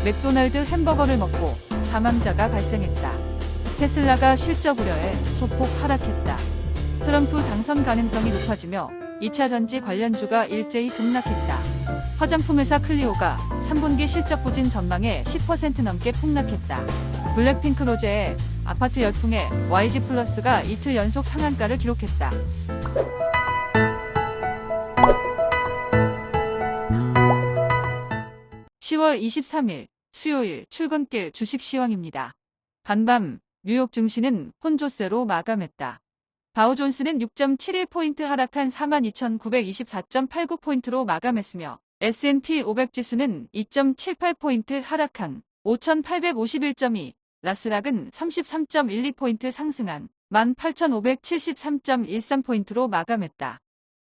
맥도날드 햄버거를 먹고 사망자가 발생했다. 테슬라가 실적 우려에 소폭 하락했다. 트럼프 당선 가능성이 높아지며 2차 전지 관련주가 일제히 급락했다. 화장품 회사 클리오가 3분기 실적 부진 전망에 10% 넘게 폭락했다. 블랙핑크 로제의 아파트 열풍에 YG 플러스가 이틀 연속 상한가를 기록했다. 10월 23일 수요일 출근길 주식 시황입니다. 간밤 뉴욕 증시는 혼조세로 마감했다. 다우존스는 6.71포인트 하락한 42,924.89포인트로 마감했으며 S&P 500 지수는 2.78포인트 하락한 5,851.2, 나스닥은 33.12포인트 상승한 18,573.13포인트로 마감했다.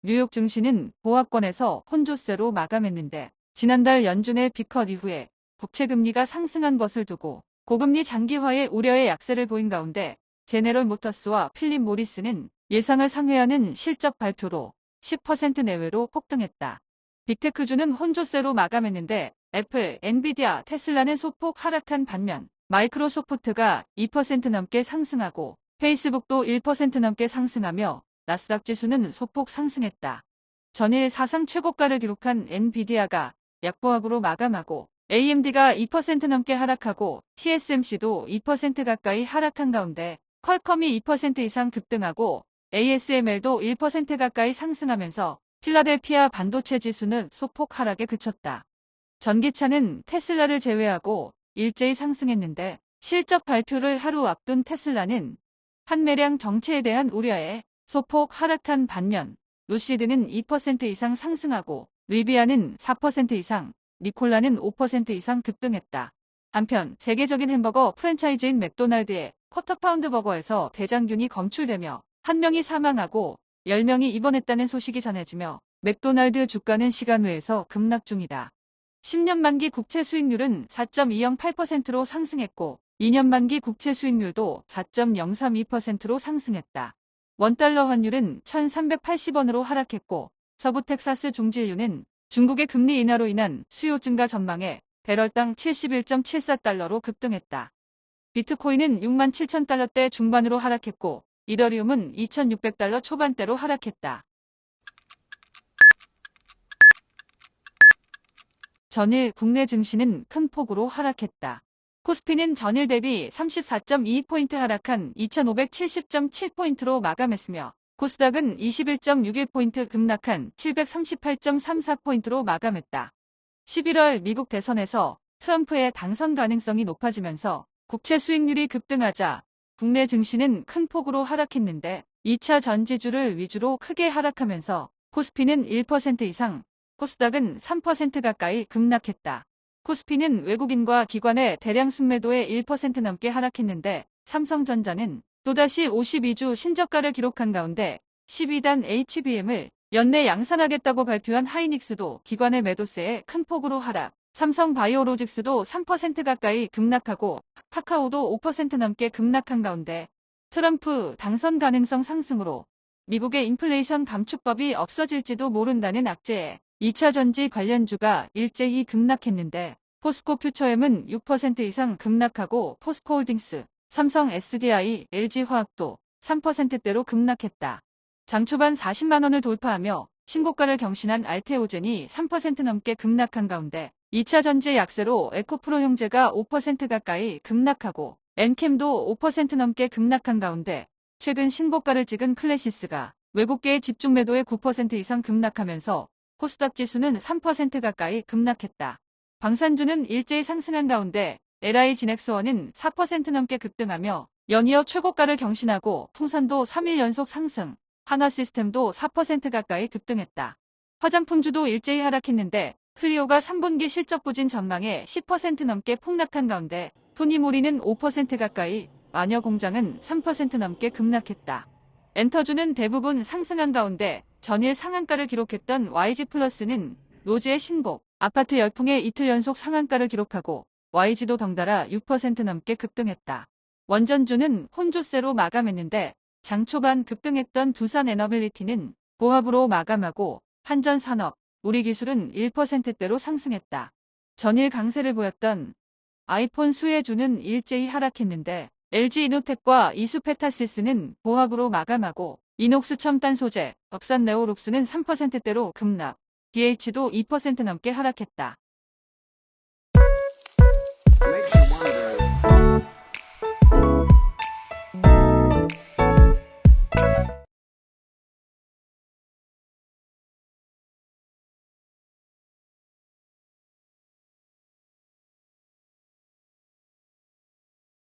뉴욕 증시는 보합권에서 혼조세로 마감했는데 지난달 연준의 빅컷 이후에 국채금리가 상승한 것을 두고 고금리 장기화의 우려의 약세를 보인 가운데 제네럴 모터스와 필립 모리스는 예상을 상회하는 실적 발표로 10% 내외로 폭등했다. 빅테크주는 혼조세로 마감했는데 애플, 엔비디아, 테슬라는 소폭 하락한 반면 마이크로소프트가 2% 넘게 상승하고 페이스북도 1% 넘게 상승하며 나스닥 지수는 소폭 상승했다. 전일 사상 최고가를 기록한 엔비디아가 약보합으로 마감하고 AMD가 2% 넘게 하락하고 TSMC도 2% 가까이 하락한 가운데 퀄컴이 2% 이상 급등하고 ASML도 1% 가까이 상승하면서 필라델피아 반도체 지수는 소폭 하락에 그쳤다. 전기차는 테슬라를 제외하고 일제히 상승했는데 실적 발표를 하루 앞둔 테슬라는 판매량 정체에 대한 우려에 소폭 하락한 반면 루시드는 2% 이상 상승하고 리비아는 4% 이상, 니콜라는 5% 이상 급등했다. 한편 세계적인 햄버거 프랜차이즈인 맥도날드의 쿼터파운드 버거에서 대장균이 검출되며 1명이 사망하고 10명이 입원했다는 소식이 전해지며 맥도날드 주가는 시간 외에서 급락 중이다. 10년 만기 국채 수익률은 4.208%로 상승했고 2년 만기 국채 수익률도 4.032%로 상승했다. 원달러 환율은 1,380원으로 하락했고 서부 텍사스 중진류는 중국의 금리 인하로 인한 수요 증가 전망에 배럴당 71.74달러로 급등했다. 비트코인은 67,000달러대 중반으로 하락했고 이더리움은 2,600달러 초반대로 하락했다. 전일 국내 증시는 큰 폭으로 하락했다. 코스피는 전일 대비 34.22포인트 하락한 2,570.7포인트로 마감했으며 코스닥은 21.61포인트 급락한 738.34포인트로 마감했다. 11월 미국 대선에서 트럼프의 당선 가능성이 높아지면서 국채 수익률이 급등하자 국내 증시는 큰 폭으로 하락했는데 2차 전지주를 위주로 크게 하락하면서 코스피는 1% 이상, 코스닥은 3% 가까이 급락했다. 코스피는 외국인과 기관의 대량 순매도에 1% 넘게 하락했는데 삼성전자는 또다시 52주 신저가를 기록한 가운데 12단 HBM을 연내 양산하겠다고 발표한 하이닉스도 기관의 매도세에 큰 폭으로 하락, 삼성바이오로직스도 3% 가까이 급락하고 카카오도 5% 넘게 급락한 가운데 트럼프 당선 가능성 상승으로 미국의 인플레이션 감축법이 없어질지도 모른다는 악재에 2차 전지 관련주가 일제히 급락했는데 포스코 퓨처엠은 6% 이상 급락하고 포스코홀딩스, 삼성 SDI, LG화학도 3%대로 급락했다. 장 초반 40만원을 돌파하며 신고가를 경신한 알테오젠이 3% 넘게 급락한 가운데 2차 전지 약세로 에코프로 형제가 5% 가까이 급락하고 엔캠도 5% 넘게 급락한 가운데 최근 신고가를 찍은 클래시스가 외국계의 집중 매도에 9% 이상 급락하면서 코스닥 지수는 3% 가까이 급락했다. 방산주는 일제히 상승한 가운데 LI진엑스원은 4% 넘게 급등하며 연이어 최고가를 경신하고 풍선도 3일 연속 상승, 한화시스템도 4% 가까이 급등했다. 화장품주도 일제히 하락했는데 클리오가 3분기 실적 부진 전망에 10% 넘게 폭락한 가운데 토니모리는 5% 가까이, 마녀공장은 3% 넘게 급락했다. 엔터주는 대부분 상승한 가운데 전일 상한가를 기록했던 YG 플러스는 로즈의 신곡, 아파트 열풍에 이틀 연속 상한가를 기록하고 YG도 덩달아 6% 넘게 급등했다. 원전주는 혼조세로 마감했는데 장 초반 급등했던 두산에너빌리티는 보합으로 마감하고 한전산업, 우리기술은 1%대로 상승했다. 전일 강세를 보였던 아이폰 수혜주는 일제히 하락했는데 LG이노텍과 이수페타시스는 보합으로 마감하고 이녹스 첨단 소재, 덕산 네오룩스는 3%대로 급락, BH도 2% 넘게 하락했다.